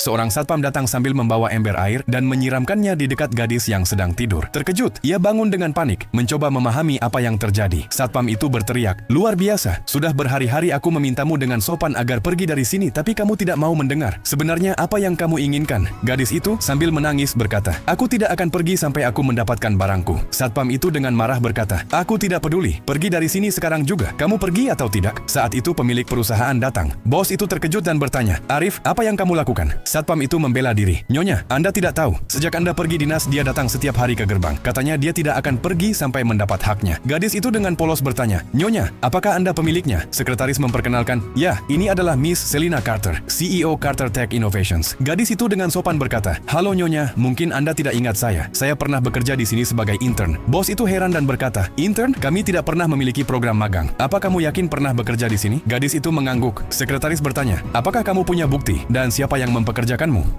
Seorang satpam datang sambil membawa ember air dan menyiramkannya di dekat gadis yang sedang tidur. Terkejut, ia bangun dengan panik, mencoba memahami apa yang terjadi. Satpam itu berteriak, "Luar biasa, sudah berhari-hari aku memintamu dengan sopan agar pergi dari sini, tapi kamu tidak mau mendengar. Sebenarnya apa yang kamu inginkan?" Gadis itu sambil menangis berkata, "Aku tidak akan pergi sampai aku mendapatkan barangku." Satpam itu dengan marah berkata, "Aku tidak peduli, pergi dari sini sekarang juga. Kamu pergi atau tidak?" Saat itu pemilik perusahaan datang. Bos itu terkejut dan bertanya, "Arif, apa yang kamu lakukan?" Satpam itu membela diri. "Nyonya, Anda tidak tahu. Sejak Anda pergi dinas, dia datang setiap hari ke gerbang. Katanya dia tidak akan pergi sampai mendapat haknya." Gadis itu dengan polos bertanya, "Nyonya, apakah Anda pemiliknya?" Sekretaris memperkenalkan, "Ya, ini adalah Miss Selina Carter, CEO Carter Tech Innovations." Gadis itu dengan sopan berkata, "Halo Nyonya, mungkin Anda tidak ingat saya. Saya pernah bekerja di sini sebagai intern." Bos itu heran dan berkata, "Intern? Kami tidak pernah memiliki program magang. Apa kamu yakin pernah bekerja di sini?" Gadis itu mengangguk. Sekretaris bertanya, "Apakah kamu punya bukti? Dan siapa yang mempekerjakanmu?"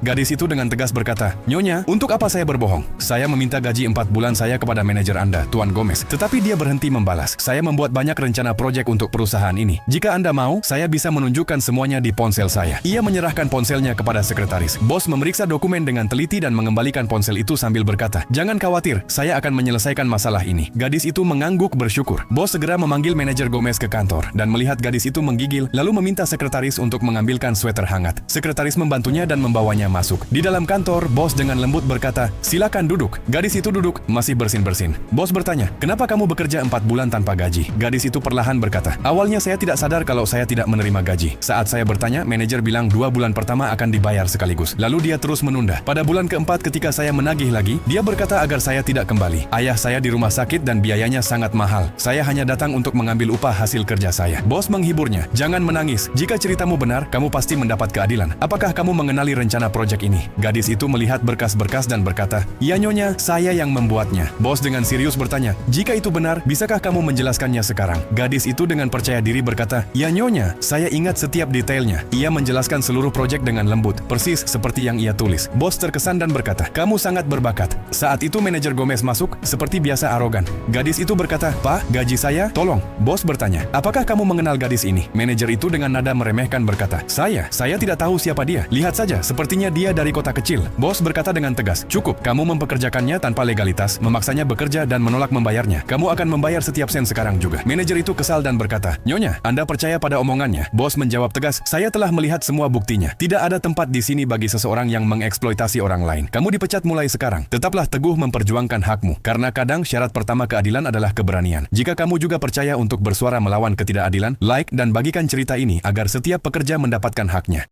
Gadis itu dengan tegas berkata, "Nyonya, untuk apa saya berbohong? Saya meminta gaji 4 bulan saya kepada manajer Anda, Tuan Gomez. Tetapi dia berhenti membalas. Saya membuat banyak rencana proyek untuk perusahaan ini. Jika Anda mau, saya bisa menunjukkan semuanya di ponsel saya." Ia menyerahkan ponselnya kepada sekretaris. Bos memeriksa dokumen dengan teliti dan mengembalikan ponsel itu sambil berkata, "Jangan khawatir, saya akan menyelesaikan masalah ini." Gadis itu mengangguk bersyukur. Bos segera memanggil manajer Gomez ke kantor dan melihat gadis itu menggigil, lalu meminta sekretaris untuk mengambilkan sweater hangat. Sekretaris membantunya dan membawanya masuk. Di dalam kantor, bos dengan lembut berkata, "Silakan duduk." Gadis itu duduk, masih bersin-bersin. Bos bertanya, "Kenapa kamu bekerja 4 bulan tanpa gaji?" Gadis itu perlahan berkata, "Awalnya saya tidak sadar kalau saya tidak menerima gaji. Saat saya bertanya, manajer bilang 2 bulan pertama akan dibayar sekaligus. Lalu dia terus menunda. Pada bulan keempat ketika saya menagih lagi, dia berkata agar saya tidak kembali. Ayah saya di rumah sakit dan biayanya sangat mahal. Saya hanya datang untuk mengambil upah hasil kerja saya." Bos menghiburnya, "Jangan menangis. Jika ceritamu benar, kamu pasti mendapat keadilan. Apakah kamu mengenali rencana proyek ini?" Gadis itu melihat berkas-berkas dan berkata, "Ya Nyonya, saya yang membuatnya." Bos dengan serius bertanya, "Jika itu benar, bisakah kamu menjelaskannya sekarang?" Gadis itu dengan percaya diri berkata, "Ya Nyonya, saya ingat setiap detailnya." Ia menjelaskan seluruh proyek dengan lembut, persis seperti yang ia tulis. Bos terkesan dan berkata, "Kamu sangat berbakat." Saat itu manajer Gomez masuk, seperti biasa arogan. Gadis itu berkata, "Pak, gaji saya, tolong." Bos bertanya, "Apakah kamu mengenal gadis ini?" Manajer itu dengan nada meremehkan berkata, Saya tidak tahu siapa dia. Lihat saja, sepertinya dia dari kota kecil." Bos berkata dengan tegas, "Cukup, kamu mempekerjakannya tanpa legalitas, memaksanya bekerja dan menolak membayarnya. Kamu akan membayar setiap sen sekarang juga." Manajer itu kesal dan berkata, "Nyonya, Anda percaya pada omongannya?" Bos menjawab tegas, "Saya telah melihat semua buktinya. Tidak ada tempat di sini bagi seseorang yang mengeksploitasi orang lain. Kamu dipecat mulai sekarang. Tetaplah teguh memperjuangkan hakmu. Karena kadang syarat pertama keadilan adalah keberanian. Jika kamu juga percaya untuk bersuara melawan ketidakadilan, like dan bagikan cerita ini agar setiap pekerja mendapatkan haknya."